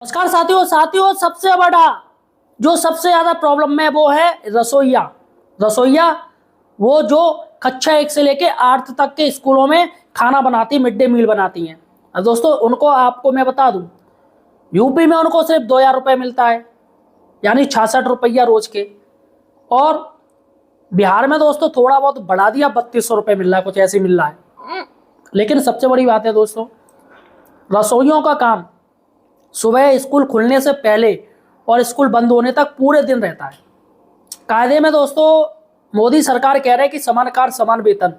नमस्कार साथियों साथियों सबसे बड़ा जो सबसे ज्यादा प्रॉब्लम में वो है रसोइया वो जो कक्षा 1 से लेके 8 तक के स्कूलों में खाना बनाती, मिड डे मील बनाती हैं। अब दोस्तों उनको आपको मैं बता दूं, यूपी में उनको सिर्फ 2,000 रुपये मिलता है, यानी 66 रुपया रोज के। और बिहार में दोस्तों थोड़ा बहुत बढ़ा दिया, 3200 रुपये मिल रहा है, कुछ ऐसे मिल रहा है। लेकिन सबसे बड़ी बात है दोस्तों, रसोइयों का काम सुबह स्कूल खुलने से पहले और स्कूल बंद होने तक पूरे दिन रहता है। कायदे में दोस्तों मोदी सरकार कह रहे हैं कि समान कार्य समान वेतन।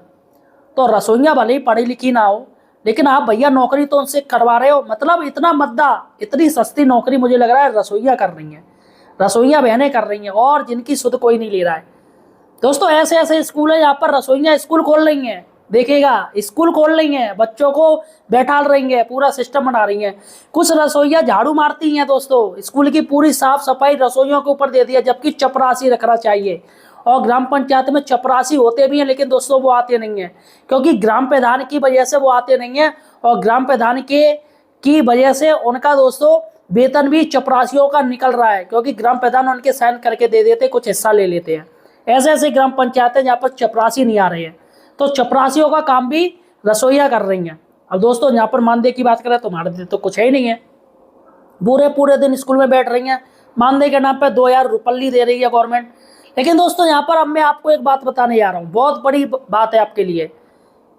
तो रसोइयाँ भले ही पढ़ी लिखी ना हो, लेकिन आप भैया नौकरी तो उनसे करवा रहे हो। मतलब इतना मद्दा, इतनी सस्ती नौकरी मुझे लग रहा है रसोइयाँ कर रही हैं, रसोइयाँ बहनें कर रही हैं, और जिनकी सुध कोई नहीं ले रहा है। दोस्तों ऐसे ऐसे स्कूल है यहाँ पर रसोइयाँ स्कूल खोल रही हैं, देखिएगा स्कूल खोल रही हैं, बच्चों को बैठा रही हैं, पूरा सिस्टम बना रही हैं। कुछ रसोइयाँ झाड़ू मारती हैं दोस्तों, स्कूल की पूरी साफ सफाई रसोइयों के ऊपर दे दिया, जबकि चपरासी रखना चाहिए। और ग्राम पंचायत में चपरासी होते भी हैं, लेकिन दोस्तों वो आते नहीं हैं, क्योंकि ग्राम प्रधान की वजह से वो आते नहीं हैं। और ग्राम प्रधान की वजह से उनका दोस्तों वेतन भी चपरासियों का निकल रहा है, क्योंकि ग्राम प्रधान उनके साइन करके दे देते, कुछ हिस्सा ले लेते हैं। ऐसे ऐसे ग्राम पंचायतें जहाँ पर चपरासी नहीं आ रहे हैं, तो चपरासियों का काम भी रसोइया कर रही हैं। अब दोस्तों यहाँ पर मानदेय की बात करें तो मानदेय तो कुछ है ही नहीं है, पूरे दिन स्कूल में बैठ रही हैं, मानदेय के नाम पर 2,000 रुपये दे रही है गवर्नमेंट। लेकिन दोस्तों यहाँ पर अब मैं आपको एक बात बताने जा रहा हूँ, बहुत बड़ी बात है आपके लिए,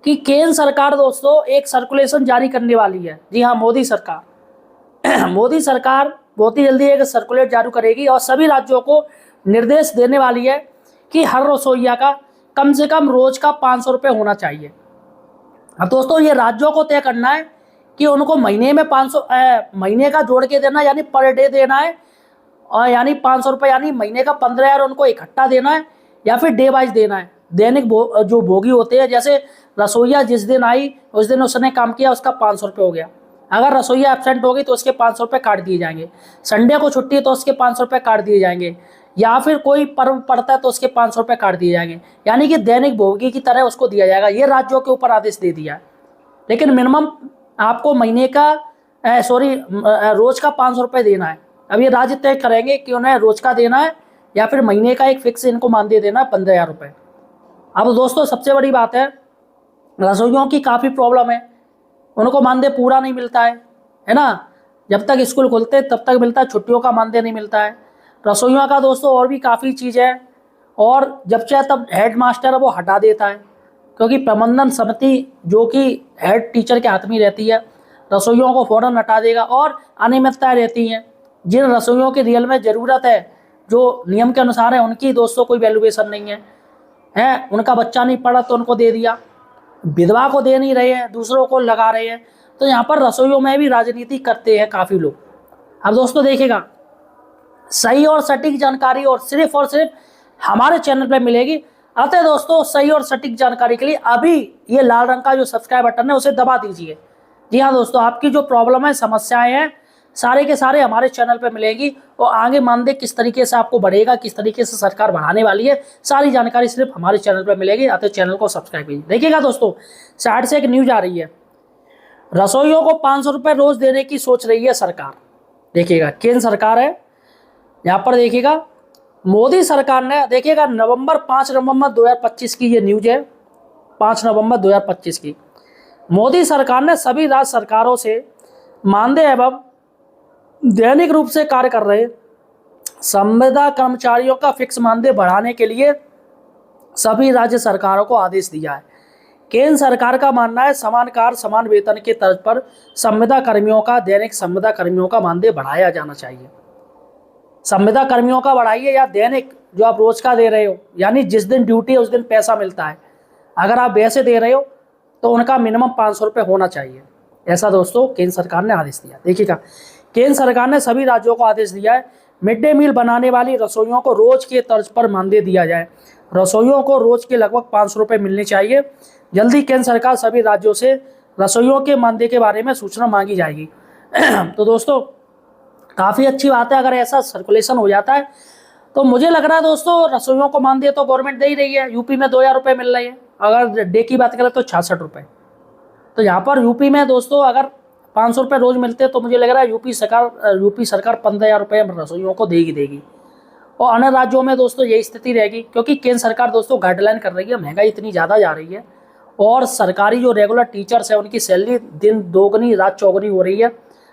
कि केंद्र सरकार दोस्तों एक सर्कुलेशन जारी करने वाली है। जी हाँ, मोदी सरकार मोदी सरकार बहुत ही जल्दी एक सर्कुलेट जारी करेगी और सभी राज्यों को निर्देश देने वाली है कि हर रसोइया का कम से कम रोज का 500 रुपये होना चाहिए। अब दोस्तों ये राज्यों को तय करना है कि उनको महीने में 500 महीने का जोड़ के देना, यानी पर डे देना है, और यानी 500 रुपये, यानी महीने का 15,000 उनको इकट्ठा देना है, या फिर डे वाइज देना है। दैनिक जो भोगी होते हैं, जैसे रसोइया जिस दिन आई उस दिन उसने काम किया, उसका 500 रुपये हो गया। अगर रसोइया एब्सेंट होगी तो उसके 500 रुपये काट दिए जाएंगे। संडे को छुट्टी है तो उसके 500 रुपये काट दिए जाएंगे, या फिर कोई पर्व पड़ता है तो उसके 500 रुपये काट दिए जाएंगे, यानी कि दैनिक भोगी की तरह उसको दिया जाएगा। ये राज्यों के ऊपर आदेश दे दिया है। लेकिन मिनिमम आपको महीने का रोज का 500 रुपये देना है। अब ये राज्य तय करेंगे कि उन्हें रोज का देना है या फिर महीने का एक फिक्स इनको मानदेय देना है 15,000 रुपये। अब दोस्तों सबसे बड़ी बात है, रसोइयों की काफ़ी प्रॉब्लम है, उनको मानदेय पूरा नहीं मिलता है ना। जब तक स्कूल खुलते तब तक मिलता है, छुट्टियों का मानदेय नहीं मिलता है। रसोइयों का दोस्तों और भी काफ़ी चीज़ है, और जब चाहे तब हेड मास्टर वो हटा देता है, क्योंकि प्रबंधन समिति जो कि हेड टीचर के हाथ में रहती है, रसोइयों को फ़ौरन हटा देगा। और अनियमितताएँ रहती हैं, जिन रसोइयों की रियल में ज़रूरत है, जो नियम के अनुसार है, उनकी दोस्तों कोई वैल्यूएशन नहीं है। उनका बच्चा नहीं पढ़ा तो उनको दे दिया, विधवा को दे नहीं रहे हैं, दूसरों को लगा रहे हैं। तो यहाँ पर रसोइयों में भी राजनीति करते हैं काफ़ी लोग। अब दोस्तों देखिएगा, सही और सटीक जानकारी और सिर्फ हमारे चैनल पे मिलेगी। अतः दोस्तों सही और सटीक जानकारी के लिए अभी ये लाल रंग का जो सब्सक्राइब बटन है उसे दबा दीजिए। जी हाँ दोस्तों, आपकी जो प्रॉब्लम है, समस्याएं हैं, सारे के सारे हमारे चैनल पे मिलेंगी। और आगे मानदेय किस तरीके से आपको बढ़ेगा, किस तरीके से सरकार बढ़ाने वाली है, सारी जानकारी सिर्फ हमारे चैनल पे मिलेगी। अतः चैनल को सब्सक्राइब कीजिए। देखिएगा दोस्तों, साइड से एक न्यूज आ रही है, रसोइयों को 500 रुपये रोज देने की सोच रही है सरकार। देखिएगा केंद्र सरकार है यहाँ पर, देखिएगा मोदी सरकार ने, देखिएगा 5 नवंबर 2025 की ये न्यूज है, 5 नवंबर 2025 की। मोदी सरकार ने सभी राज्य सरकारों से मानदेय एवं दैनिक रूप से कार्य कर रहे संविदा कर्मचारियों का फिक्स मानदेय बढ़ाने के लिए सभी राज्य सरकारों को आदेश दिया है। केंद्र सरकार का मानना है समान कार्य समान वेतन के तर्ज पर संविदा कर्मियों का, दैनिक संविदा कर्मियों का मानदेय बढ़ाया जाना चाहिए। संविदा कर्मियों का बढ़ाइए, या दैनिक जो आप रोज का दे रहे हो, यानी जिस दिन ड्यूटी है उस दिन पैसा मिलता है, अगर आप वैसे दे रहे हो तो उनका मिनिमम 500 रुपये होना चाहिए। ऐसा दोस्तों केंद्र सरकार ने आदेश दिया। देखिएगा केंद्र सरकार ने सभी राज्यों को आदेश दिया है, मिड डे मील बनाने वाली रसोइयों को रोज के तर्ज पर मानदेय दिया जाए। रसोइयों को रोज के लगभग 500 रुपये मिलने चाहिए। जल्दी केंद्र सरकार सभी राज्यों से रसोइयों के मानदेय के बारे में सूचना मांगी जाएगी। तो दोस्तों काफ़ी अच्छी बात है, अगर ऐसा सर्कुलेशन हो जाता है तो मुझे लग रहा है दोस्तों रसोइयों को मानदेय तो गवर्नमेंट दे ही रही है। यूपी में 2,000 रुपये मिल रही है, अगर डे की बात करें तो 66 रुपये। तो यहाँ पर यूपी में दोस्तों अगर 500 रुपये रोज़ मिलते हैं, तो मुझे लग रहा है यूपी सरकार 15,000 रुपये रसोइयों को देगी। और अन्य राज्यों में दोस्तों यही स्थिति रहेगी, क्योंकि केंद्र सरकार दोस्तों गाइडलाइन कर रही है, महंगाई इतनी ज़्यादा जा रही है और सरकारी जो रेगुलर टीचर्स हैं उनकी सैलरी दिन दोगुनी रात चौगुनी हो रही है।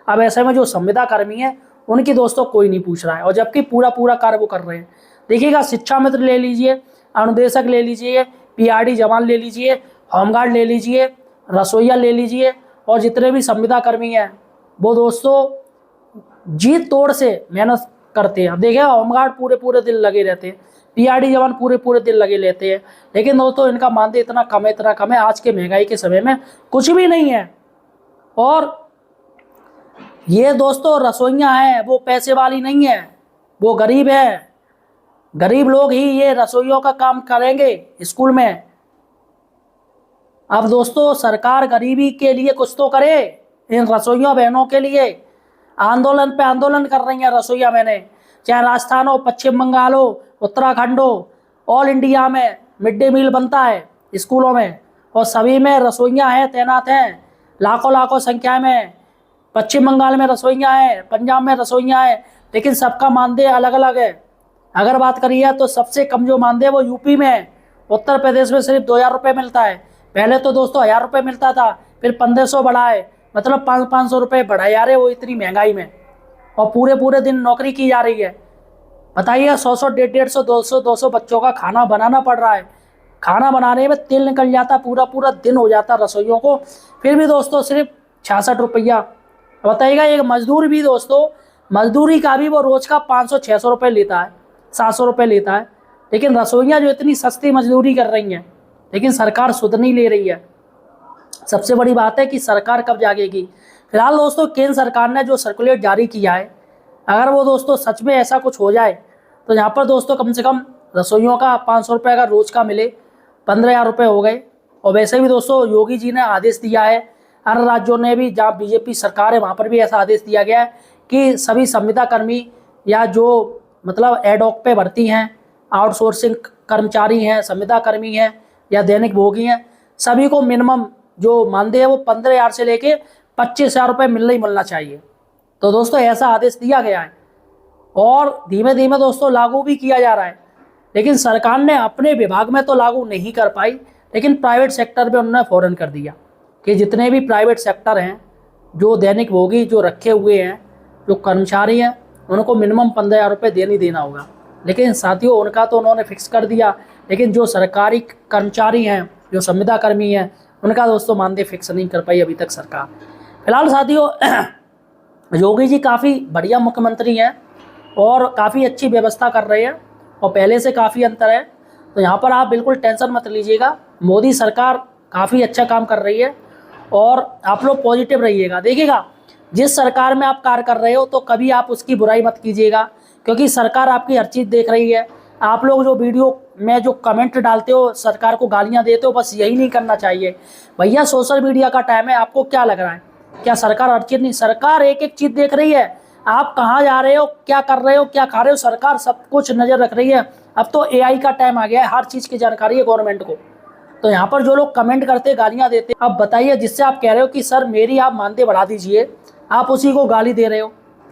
अब ऐसे में जो संविदा कर्मी हैं उनकी दोस्तों कोई नहीं पूछ रहा है, और जबकि पूरा कार्य वो कर रहे हैं। देखिएगा, शिक्षा मित्र ले लीजिए, अनुदेशक ले लीजिए, पीआरडी जवान ले लीजिए, होमगार्ड ले लीजिए, रसोईया ले लीजिए, और जितने भी संविदा कर्मी हैं वो दोस्तों जी तोड़ से मेहनत करते हैं। देखिए, होमगार्ड पूरे दिन लगे रहते हैं, पीआरडी जवान पूरे दिन लगे रहते हैं, लेकिन दोस्तों इनका मानदेय इतना कम है आज के महंगाई के समय में कुछ भी नहीं है। और ये दोस्तों रसोइयाँ हैं, वो पैसे वाली नहीं है, वो गरीब है। गरीब लोग ही ये रसोइयों का काम करेंगे स्कूल में। अब दोस्तों सरकार गरीबी के लिए कुछ तो करे, इन रसोइयों बहनों के लिए। आंदोलन पे आंदोलन कर रही हैं रसोइया बहनें, चाहे राजस्थान हो, पश्चिम बंगाल हो, उत्तराखंड हो, ऑल इंडिया में मिड डे मील बनता है स्कूलों में, और सभी में रसोइयाँ हैं, तैनात हैं लाखों संख्या में। पश्चिम बंगाल में रसोइयाँ हैं, पंजाब में रसोइयाँ हैं, लेकिन सबका मानदेय अलग अलग है। अगर बात करिए तो सबसे कम जो मानदेय वो यूपी में है। उत्तर प्रदेश में सिर्फ 2,000 रुपये मिलता है। पहले तो दोस्तों 1,000 रुपये मिलता था, फिर 1,500 बढ़ा है, मतलब 500 रुपये बढ़ाए जा रहे वो इतनी महंगाई में, और पूरे दिन नौकरी की जा रही है। बताइए, 100 150 200 बच्चों का खाना बनाना पड़ रहा है। खाना बनाने में तेल निकल जाता, पूरा दिन हो जाता रसोइयों को, फिर भी दोस्तों सिर्फ 66 रुपया। बताइएगा, एक मजदूर भी दोस्तों मजदूरी का भी वो रोज़ का 500-600 रुपये लेता है, 700 रुपये लेता है, लेकिन रसोइयाँ जो इतनी सस्ती मजदूरी कर रही हैं, लेकिन सरकार सुध नहीं ले रही है। सबसे बड़ी बात है कि सरकार कब जागेगी। फिलहाल दोस्तों केंद्र सरकार ने जो सर्कुलेट जारी किया है, अगर वो दोस्तों सच में ऐसा कुछ हो जाए तो यहाँ पर दोस्तों कम से कम रसोइयों का 500 रुपये का रोज़ का मिले, 15,000 रुपये हो गए। और वैसे भी दोस्तों योगी जी ने आदेश दिया है, अन्य राज्यों ने भी, जहाँ बीजेपी सरकार है वहाँ पर भी ऐसा आदेश दिया गया है कि सभी संविदा कर्मी या जो मतलब एडॉक पे भर्ती हैं, आउटसोर्सिंग कर्मचारी हैं, संविदा कर्मी हैं या दैनिक भोगी हैं, सभी को मिनिमम जो मानदेय है वो 15,000 से लेके 25,000 रुपये मिलना चाहिए। तो दोस्तों ऐसा आदेश दिया गया है और धीमे धीमे दोस्तों लागू भी किया जा रहा है, लेकिन सरकार ने अपने विभाग में तो लागू नहीं कर पाई, लेकिन प्राइवेट सेक्टर में उन्होंने फ़ौरन कर दिया कि जितने भी प्राइवेट सेक्टर हैं, जो दैनिक भोगी जो रखे हुए हैं, जो कर्मचारी हैं, उनको मिनिमम 15,000 रुपये देना होगा। लेकिन साथियों उनका तो उन्होंने फिक्स कर दिया, लेकिन जो सरकारी कर्मचारी हैं, जो संविदा कर्मी हैं, उनका दोस्तों मानदेय फिक्स नहीं कर पाई अभी तक सरकार। फिलहाल साथियों योगी जी काफ़ी बढ़िया मुख्यमंत्री हैं और काफ़ी अच्छी व्यवस्था कर रहे हैं और पहले से काफ़ी अंतर है, तो यहाँ पर आप बिल्कुल टेंशन मत लीजिएगा। मोदी सरकार काफ़ी अच्छा काम कर रही है और आप लोग पॉजिटिव रहिएगा। देखिएगा, जिस सरकार में आप कार्य कर रहे हो तो कभी आप उसकी बुराई मत कीजिएगा, क्योंकि सरकार आपकी हर चीज़ देख रही है। आप लोग जो वीडियो में जो कमेंट डालते हो, सरकार को गालियाँ देते हो, बस यही नहीं करना चाहिए भैया। सोशल मीडिया का टाइम है, आपको क्या लग रहा है क्या सरकार हर चीज़ नहीं, सरकार एक एक चीज़ देख रही है। आप कहाँ जा रहे हो, क्या कर रहे हो, क्या खा रहे हो, सरकार सब कुछ नज़र रख रही है। अब तो AI का टाइम आ गया है, हर चीज़ की जानकारी है गवर्नमेंट को। तो यहाँ पर जो लोग कमेंट करते गालियाँ देते, अब बताइए जिससे आप कह रहे हो कि सर मेरी आप मानदेय बढ़ा दीजिए, आप उसी को गाली दे रहे हो।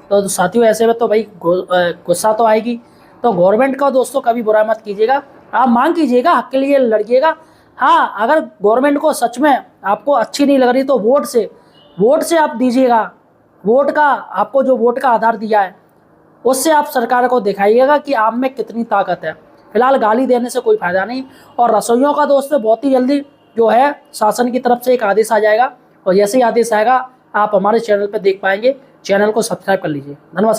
तो साथियों ऐसे में तो भाई गुस्सा तो आएगी। तो गवर्नमेंट का दोस्तों कभी बुरा मत कीजिएगा, आप मांग कीजिएगा, हक के लिए लड़िएगा। हाँ, अगर गवर्नमेंट को सच में आपको अच्छी नहीं लग रही तो वोट से आप दीजिएगा। वोट का आपको जो वोट का आधार दिया है उससे आप सरकार को दिखाइएगा कि आप में कितनी ताकत है। फिलहाल गाली देने से कोई फ़ायदा नहीं। और रसोइयों का दोस्तों बहुत ही जल्दी जो है शासन की तरफ से एक आदेश आ जाएगा, और जैसे ही आदेश आएगा आप हमारे चैनल पर देख पाएंगे। चैनल को सब्सक्राइब कर लीजिए। धन्यवाद।